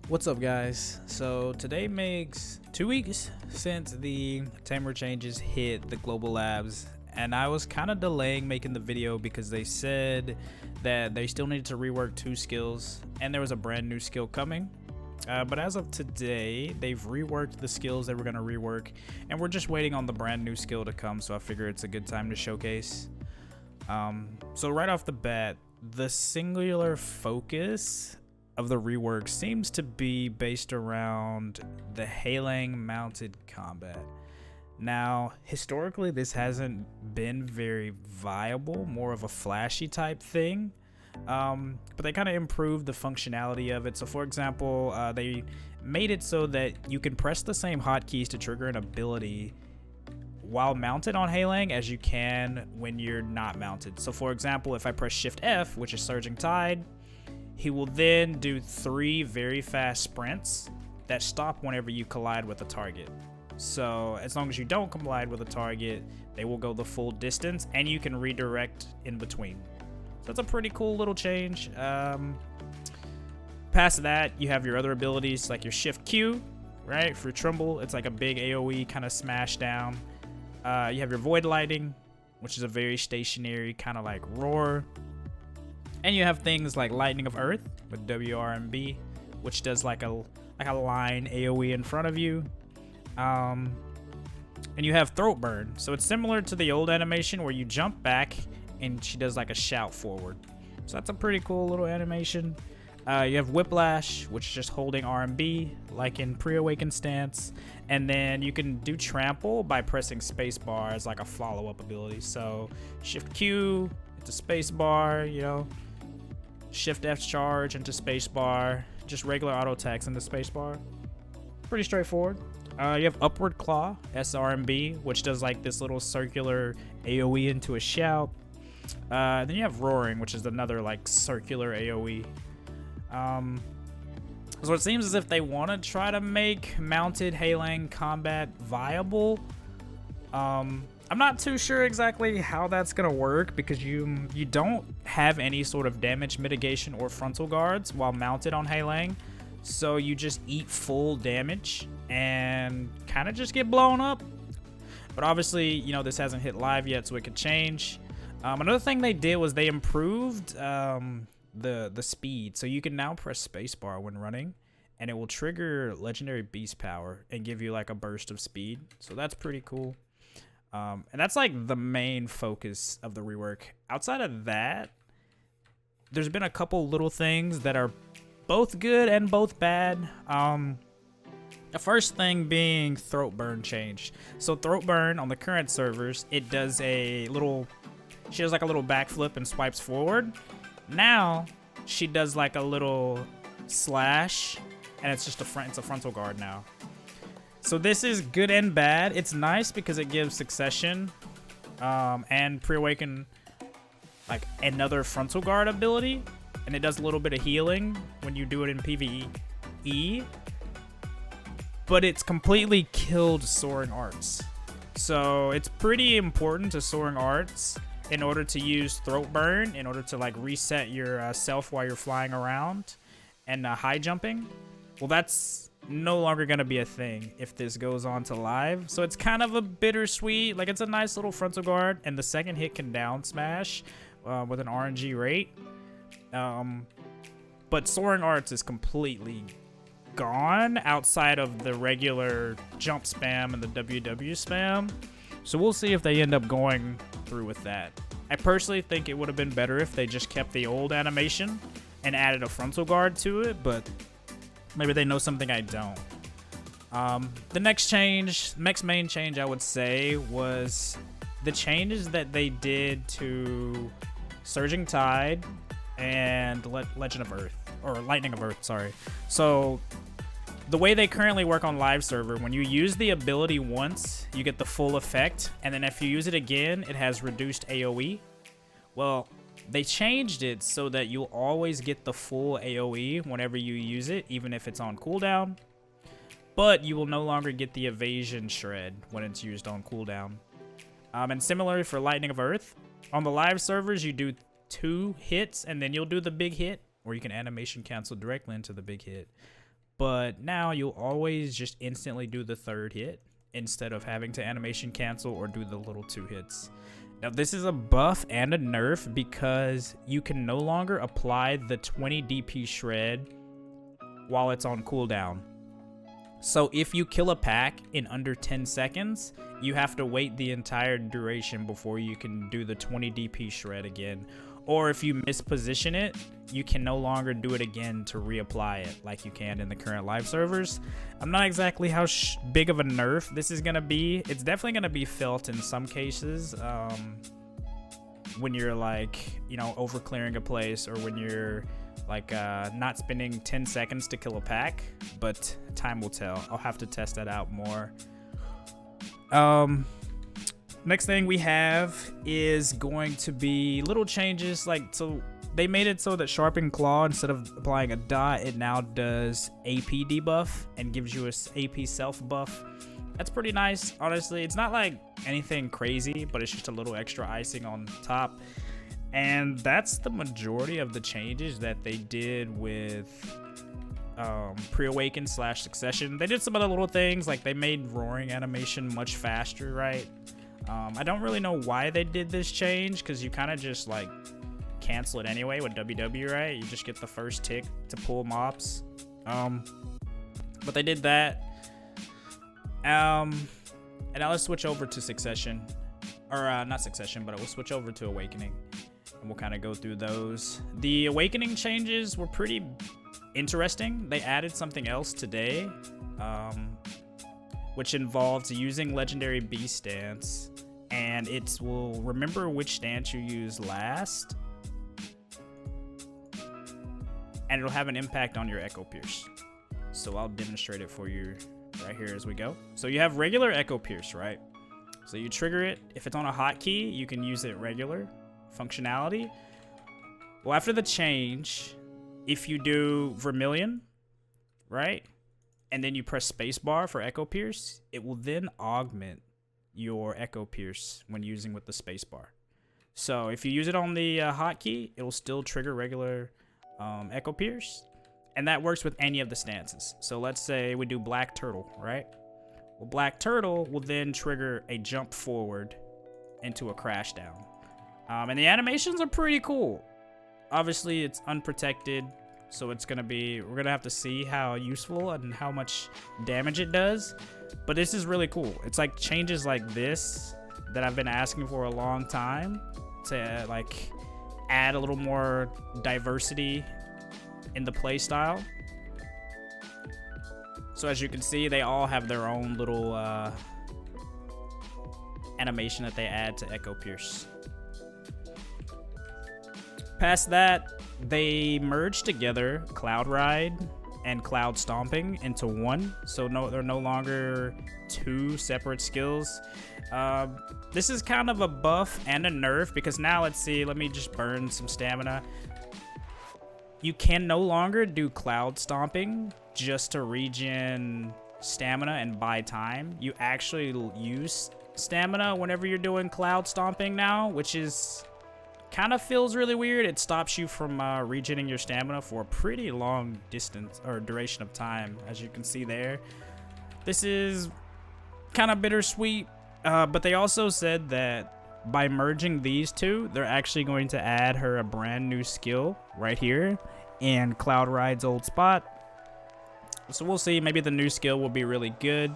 What's up, guys? So today makes 2 weeks since the Tamer changes hit the global labs, and I was kind of delaying making the video because they said that they still needed to rework 2 skills and there was a brand new skill coming. But as of today, they've reworked the skills they were going to rework, and we're just waiting on the brand new skill to come, so I figure it's a good time to showcase. So right off the bat, the singular focus of the rework seems to be based around the Halang mounted combat. Now, historically, this hasn't been very viable, more of a flashy type thing. But they kind of improved the functionality of it. So for example, they made it so that you can press the same hotkeys to trigger an ability while mounted on Halang as you can when you're not mounted. So for example, if I press Shift F, which is Surging Tide, he will then do 3 very fast sprints that stop whenever you collide with a target. So as long as you don't collide with a target, they will go the full distance and you can redirect in between. So that's a pretty cool little change. Past that, you have your other abilities like your Shift Q, right? For Tremble, it's like a big AoE kind of smash down. You have your Void Lightning, which is a very stationary kind of like roar. And you have things like Lightning of Earth with WRMB, which does like a line AoE in front of you. And you have Throat Burn. So it's similar to the old animation where you jump back and she does like a shout forward. So that's a pretty cool little animation. You have Whiplash, which is just holding RMB like in pre-awakened stance. And then you can do Trample by pressing spacebar as like a follow-up ability. So Shift Q into spacebar, you know. Shift F charge into spacebar, just regular auto attacks into spacebar. Pretty straightforward. You have Upward Claw, SRMB, which does like this little circular AoE into a shout. Then you have Roaring, which is another like circular AoE. So it seems as if they want to try to make mounted Halang combat viable. I'm not too sure exactly how that's gonna work because you don't have any sort of damage mitigation or frontal guards while mounted on Halang, so you just eat full damage and kind of just get blown up. But obviously, you know, this hasn't hit live yet, so it could change. Another thing they did was they improved the speed, so you can now press spacebar when running, and it will trigger legendary beast power and give you like a burst of speed. So that's pretty cool. And that's like the main focus of the rework. Outside of that, there's been a couple little things that are both good and both bad. The first thing being Throat Burn changed. So Throat Burn on the current servers, it does she does like a little backflip and swipes forward. Now she does like a little slash, and it's just it's a frontal guard now. So this is good and bad. It's nice because it gives succession and pre-awaken like another frontal guard ability, and it does a little bit of healing when you do it in PvE. But it's completely killed Soaring Arts. So it's pretty important to Soaring Arts in order to use Throat Burn, in order to like reset your self while you're flying around and high jumping. Well, that's no longer gonna be a thing if this goes on to live, so it's kind of a bittersweet. Like, it's a nice little frontal guard, and the second hit can down smash with an RNG rate. But Soaring Arts is completely gone outside of the regular jump spam and the WW spam, so we'll see if they end up going through with that. I personally think it would have been better if they just kept the old animation and added a frontal guard to it, but maybe they know something I don't. The next main change I would say was the changes that they did to Surging Tide and Legend of Earth, or Lightning of Earth, sorry. So the way they currently work on live server, when you use the ability once, you get the full effect, and then if you use it again, it has reduced AoE. Well, they changed it so that you'll always get the full AoE whenever you use it, even if it's on cooldown. But you will no longer get the evasion shred when it's used on cooldown. And similarly for Lightning of Earth, on the live servers, you do 2 hits and then you'll do the big hit, or you can animation cancel directly into the big hit. but now you'll always just instantly do the 3rd hit instead of having to animation cancel or do the little 2 hits. Now this is a buff and a nerf because you can no longer apply the 20 DP shred while it's on cooldown. So if you kill a pack in under 10 seconds, you have to wait the entire duration before you can do the 20 DP shred again. Or if you misposition it, you can no longer do it again to reapply it like you can in the current live servers. I'm not exactly how big of a nerf this is going to be. It's definitely going to be felt in some cases when you're like, you know, over clearing a place, or when you're like not spending 10 seconds to kill a pack, but time will tell. I'll have to test that out more. Next thing we have is going to be little changes. Like, so they made it so that Sharpen Claw, instead of applying a dot, it now does AP debuff and gives you a AP self buff. That's pretty nice, honestly. It's not like anything crazy, but it's just a little extra icing on top. And that's the majority of the changes that they did with Pre-Awaken / Succession. They did some other little things, like they made roaring animation much faster, right? I don't really know why they did this change, because you kind of just like cancel it anyway with WW, right? You just get the first tick to pull mobs. But they did that. And now let's switch over to Succession. Or not Succession, but we'll switch over to Awakening. And we'll kind of go through those. The Awakening changes were pretty interesting. They added something else today, which involves using Legendary B stance, and it will remember which stance you use last, and it'll have an impact on your Echo Pierce. So I'll demonstrate it for you right here as we go. So you have regular Echo Pierce, right? So you trigger it. If it's on a hotkey, you can use it regular functionality. Well, after the change, if you do Vermilion, right, and then you press spacebar for Echo Pierce, it will then augment your Echo Pierce when using with the spacebar. So if you use it on the hotkey, it will still trigger regular Echo Pierce, and that works with any of the stances. So let's say we do Black Turtle, right? Well, Black Turtle will then trigger a jump forward into a crash down. And the animations are pretty cool. Obviously, it's unprotected, so it's gonna be, we're gonna have to see how useful and how much damage it does. But this is really cool. It's like changes like this that I've been asking for a long time, to like add a little more diversity in the play style. So as you can see, they all have their own little animation that they add to Echo Pierce. Past that, they merged together Cloud Ride and Cloud Stomping into one, so they're no longer two separate skills. This is kind of a buff and a nerf, because now let's see, let me just burn some stamina. You can no longer do Cloud Stomping just to regen stamina and buy time. You actually use stamina whenever you're doing Cloud Stomping now, which is kind of feels really weird. It stops you from regenerating your stamina for a pretty long distance or duration of time, as you can see there. This is kind of bittersweet, but they also said that by merging these two, they're actually going to add her a brand new skill right here in Cloud Ride's old spot. So we'll see. Maybe the new skill will be really good.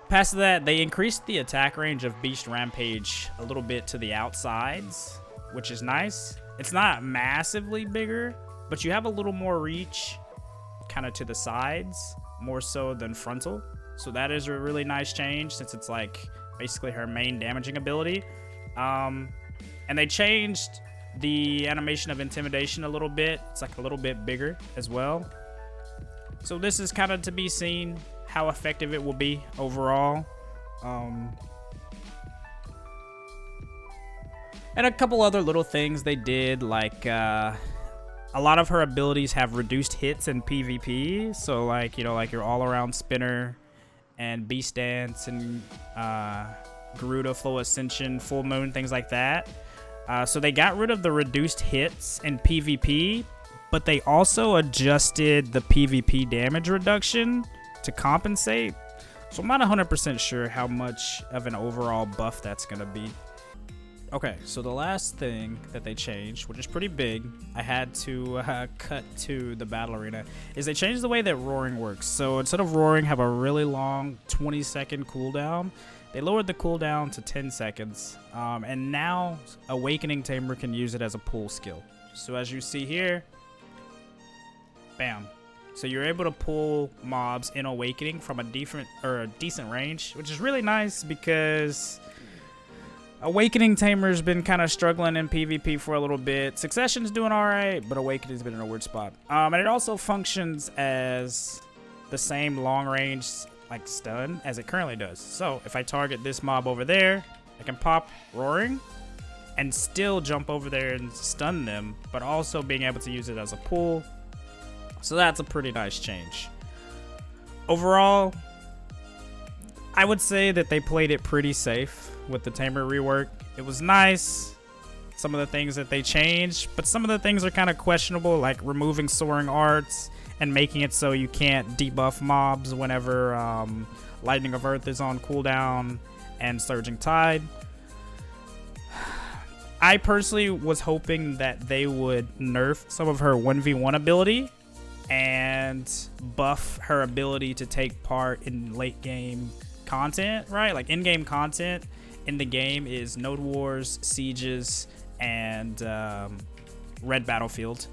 Past that, they increased the attack range of Beast Rampage a little bit to the outsides, which is nice. It's not massively bigger, but you have a little more reach kind of to the sides, more so than frontal. So that is a really nice change, since it's like basically her main damaging ability. And they changed the animation of Intimidation a little bit. It's like a little bit bigger as well. So this is kind of to be seen how effective it will be overall. And a couple other little things they did, like a lot of her abilities have reduced hits in PvP. So like, you know, like your all-around spinner and Beast Dance and Garuda Flow Ascension, Full Moon, things like that. So they got rid of the reduced hits in PvP, but they also adjusted the PvP damage reduction to compensate. So I'm not 100% sure how much of an overall buff that's going to be. Okay, so the last thing that they changed, which is pretty big, I had to cut to the battle arena, is they changed the way that roaring works. So instead of roaring have a really long 20-second cooldown, they lowered the cooldown to 10 seconds. And now Awakening Tamer can use it as a pull skill. So as you see here, bam. So you're able to pull mobs in Awakening from a decent range, which is really nice because Awakening Tamer's been kind of struggling in PvP for a little bit. Succession's doing alright, but Awakening's been in a weird spot. And it also functions as the same long range like stun as it currently does. So if I target this mob over there, I can pop Roaring and still jump over there and stun them, but also being able to use it as a pull. So that's a pretty nice change. Overall, I would say that they played it pretty safe with the Tamer rework. It was nice, some of the things that they changed, but some of the things are kind of questionable, like removing soaring arts and making it so you can't debuff mobs whenever Lightning of Earth is on cooldown and Surging Tide. I personally was hoping that they would nerf some of her 1v1 ability and buff her ability to take part in late game content, right? Like in-game content in the game is Node Wars, Sieges, and Red Battlefield.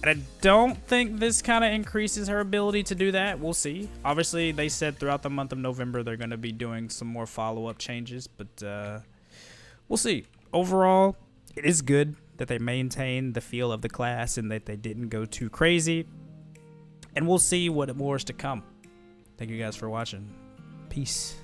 And I don't think this kind of increases her ability to do that. We'll see. Obviously, they said throughout the month of November they're going to be doing some more follow-up changes, but we'll see. Overall, it is good that they maintain the feel of the class and that they didn't go too crazy. And we'll see what more is to come. Thank you guys for watching. Peace.